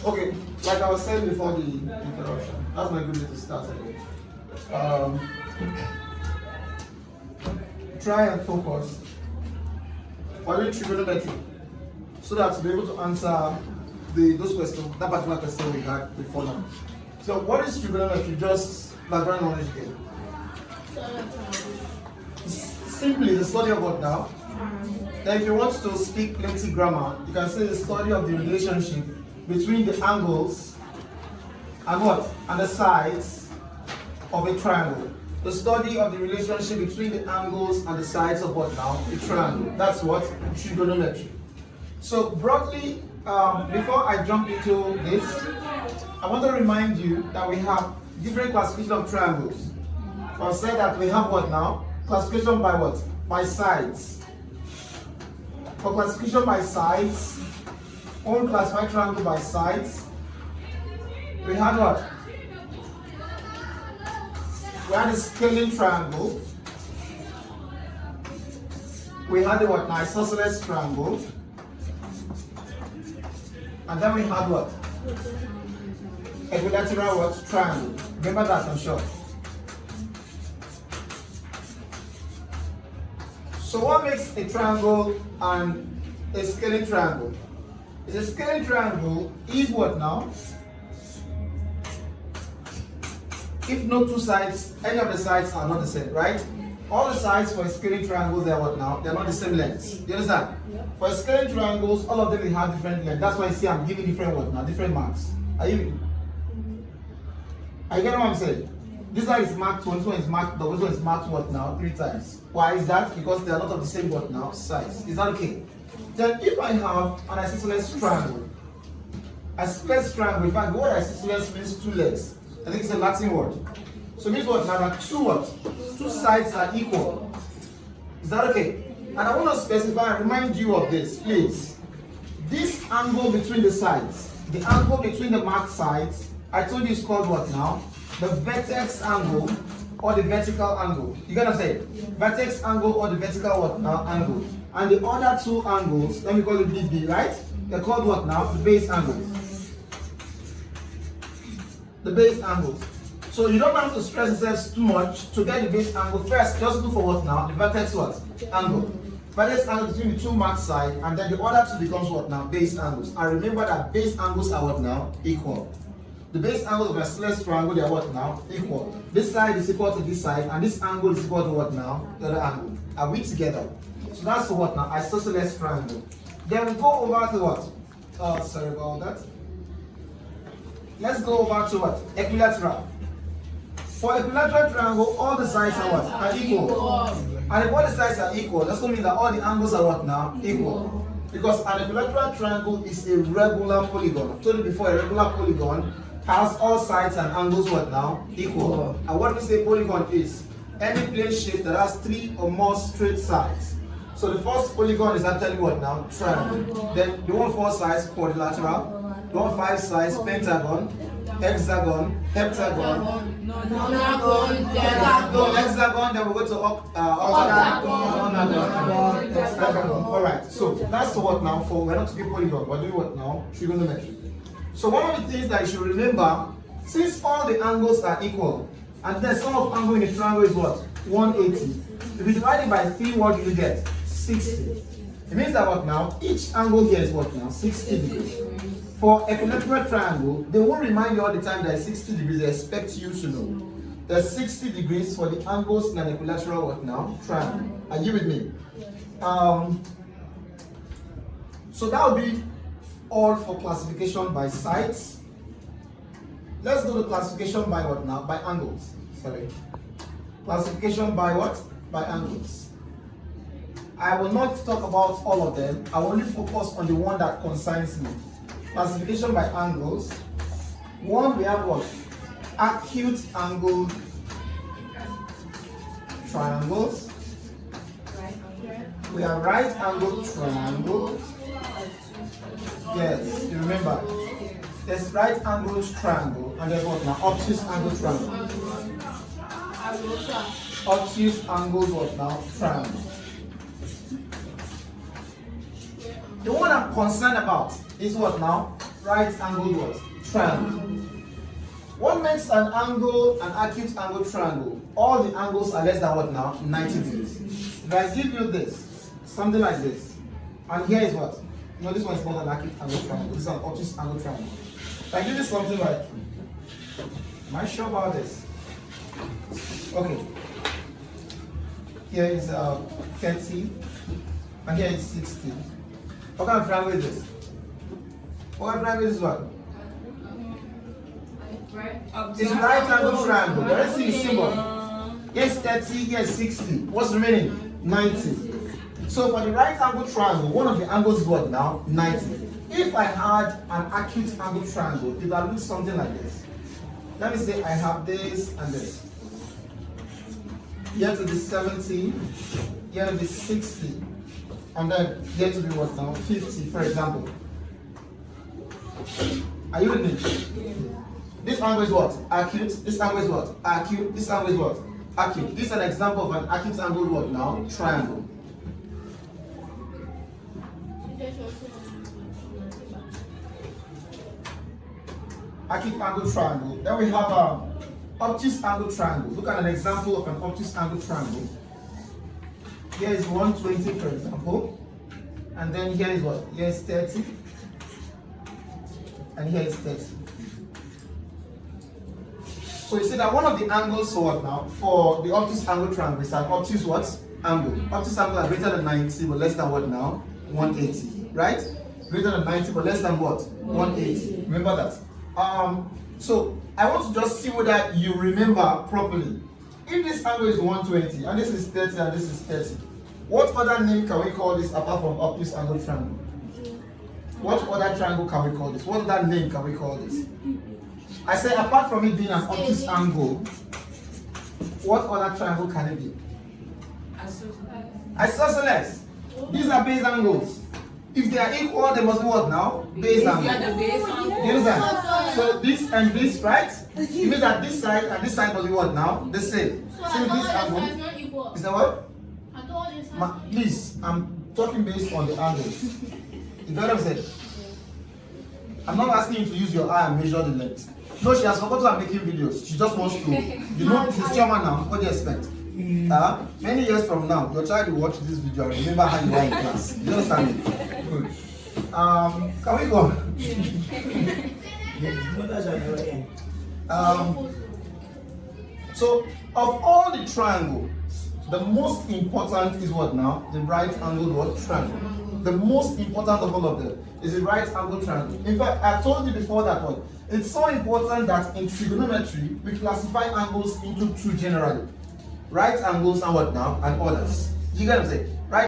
Okay, like I was saying before the interruption, that's my good way to start again. Try and focus on doing trigonometry so that to be able to answer those questions, that particular question we had before now. So what is trigonometry? Just background knowledge again. Simply the study of what now? Then if you want to speak plenty grammar, you can say the study of the relationship between the angles and what? And the sides of a triangle. The study of the relationship between the angles and the sides of what now? A triangle. That's what? Trigonometry. So broadly, before I jump into this, I want to remind you that we have different classification of triangles. I'll say that we have what now? Classification by what? By sides. For classification by sides, only classify triangle by sides. We had what? We had a scaling triangle. We had the what? Isosceles triangle. And then we had what? Equilateral what? Triangle. Remember that, I'm sure. So what makes a triangle and a scaling triangle? It's a scaling triangle if what now? If no two sides, any of the sides are not the same, right? All the sides for a scaling triangle, they are what now? They are not the same lengths. Do you understand? Yep. For scaling triangles, all of them will have different lengths. That's why you see I'm giving different what now? Different marks. Are you? Are you getting what I'm saying? This one is marked 1, this one is marked double, this one is marked what now? 3 times. Why is that? Because they are not of the same what now? Size. Is that okay? Then if I have an isosceles triangle, isosceles triangle, if I go with isosceles means 2 legs. I think it's a Latin word. So it means what now? That 2 what? 2 sides are equal. Is that okay? And I want to specify and remind you of this, please. This angle between the sides, the angle between the marked sides, I told you it's called what now? The vertex angle or the vertical angle. You gotta say vertex angle or the vertical what now? Angle. And the other 2 angles, let me call it BB, right? They're called what now? The base angles. The base angles. So you don't have to stress yourself too much to get the base angle. First, just look for what now? The vertex what? Angle. Vertex angle between the 2 marked sides, and then the other 2 becomes what now? Base angles. And remember that base angles are what now? Equal. The base angle of a isosceles triangle, they are what now? Equal. This side is equal to this side, and this angle is equal to what now? The other angle. Are we together? So that's what now? Isosceles triangle. Then we go over to what? Sorry about that. Let's go over to what? Equilateral. For equilateral triangle, all the sides are what? Are equal. And if all the sides are equal, that's going to mean that all the angles are what now? Equal. Because an equilateral triangle is a regular polygon. I've told you before, a regular polygon has all sides and angles what now? Equal. And what we say polygon is any plane shape that has 3 or more straight sides. So the first polygon is actually what now? Triangle. Then the one 4 sides, quadrilateral. The one 5 sides, pentagon, hexagon, heptagon. Hexagon, then we go to octagon. Alright, so that's what now for, we're not to be polygon, we're doing what now? Trigonometry. So one of the things that you should remember, since all the angles are equal, and the sum of angle in a triangle is what? 180. If you divide it by 3, what do you get? 60. It means that what now? Each angle here is what now? 60 degrees. For equilateral triangle, they won't remind you all the time that it's 60 degrees, they expect you to know. There's 60 degrees for the angles in an equilateral what now? Triangle. Are you with me? So that will be all for classification by sides. Let's do the classification by what now? By angles. Sorry. Classification by what? By angles. I will not talk about all of them. I will only focus on the one that concerns me. Classification by angles. One, we have what? Acute angle triangles. We have right angle triangles. Yes, you remember. There's right angle triangle and there's what now? Obtuse angle triangle. Obtuse angle what now? Triangle. The one I'm concerned about is what now? right angled what? Triangle. What makes an angle an acute angle triangle? All the angles are less than what now? 90 degrees. If I give you this, something like this, and here is what? No, this one is not an acute angle triangle. This is an obtuse angle triangle. If I give you something like, am I sure about this? Okay. Here is 30, and here is 60. What kind of triangle is this? What kind of triangle is this one? It's right angle triangle. The rest is symbol. Yes, 30, yes, 60. What's remaining? 90. So for the right angle triangle, one of the angles is what now? 90. If I had an acute angle triangle, it would look something like this. Let me say I have this and this. Here to be 70, here to be 60, and then here to be what now? 50, for example. Are you with me? This angle is what? Acute. This angle is what? Acute. This angle is what? Acute. This is an example of an acute angle what now? Triangle. Acute angle triangle. Then we have an obtuse angle triangle. Look at an example of an obtuse angle triangle. Here is 120, for example. And then here is what? Here is 30. And here is 30. So you see that one of the angles for what now? For the obtuse angle triangle is an obtuse what? Angle. Obtuse angle are greater than 90 but less than what now? 180. Right? Greater than 90 but less than what? 180. Remember that. So I want to just see whether you remember properly. If this angle is 120 and this is 30 and this is 30, what other name can we call this apart from obtuse angle triangle? What other triangle can we call this? What other name can we call this? I say apart from it being an obtuse angle, what other triangle can it be? Isosceles. These are base angles. If they are equal, they must be what now? Base angle. You understand? So this and this, right? It means that this side and this side must be what now? The same. So this angle is that what? Please, I'm talking based on the angles. You got what I'm saying? I'm not asking you to use your eye and measure the length. No, she has forgotten I'm making videos. She just wants to, you know, she's German now. What do you expect? Many years from now, your child will watch this video and remember how you were in class. You understand me? Good. Can we go? So, of all the triangles, the most important is what now? The right angled what? Triangle. The most important of all of them is the right angle triangle. In fact, I told you before that one. It's so important that in trigonometry, we classify angles into two generally. Right angles and what now? And others. You get what I'm saying?